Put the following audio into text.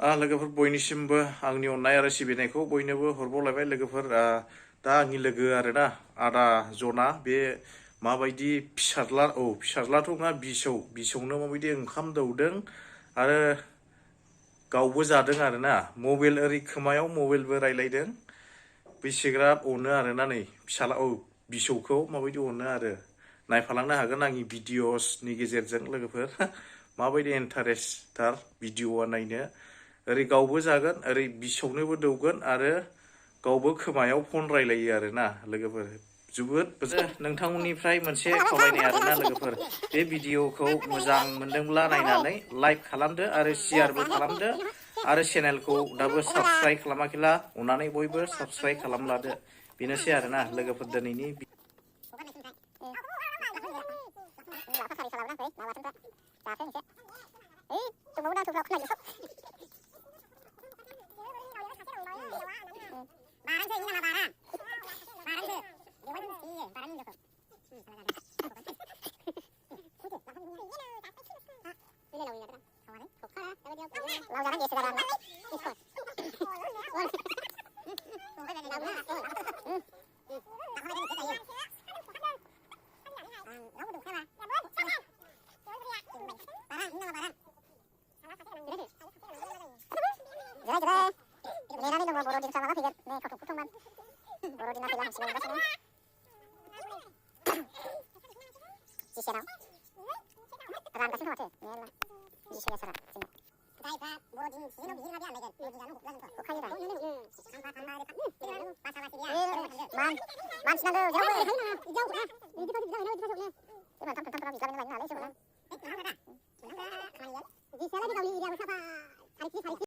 लोगोफोर बयनिसिमबो आंनि अननाय आरो सिबिनायखौ बयनोबो हरबावलायबाय लोगोफोर दा आंनि लोगो आरोना आदा जना बे माबायदि फिसाज्लाथ' नङा बिसौनो माबायदि ओंखाम दौदों आरो गावबो जादों आरोना मबाइल ओरै खोमायाव मबाइलबो रायलायदों बेसेग्राब अनो आरोना नै बिसौखौ माबायदि अनो आरो नायफालांनो हागोन आंनि भिडिअसनि गेजेरजों लोगोफोर माबायदि इन्टारेस्टथार भिडिअआ नायनो ओरै गावबो जागोन ओरै बिसौनोबो दौगोन आरो गावबो खोमायाव फन रायलायो आरोना लोगोफोर जोबोद नोंथांमोननिफ्राय मोनसे खावलायनाय आरोना लोगोफोर बे भिडिअखौ मोजां मोनदोंब्ला नायनानै लाइक खालामदो आरो शेयारबो खालामदो आरो चेनेलखौ दाबो साबस्क्राइब खालामाखैला अननानै बयबो साबस्क्राइब खालामलादो बेनोसै आरोना लोगोफोर दिनैनि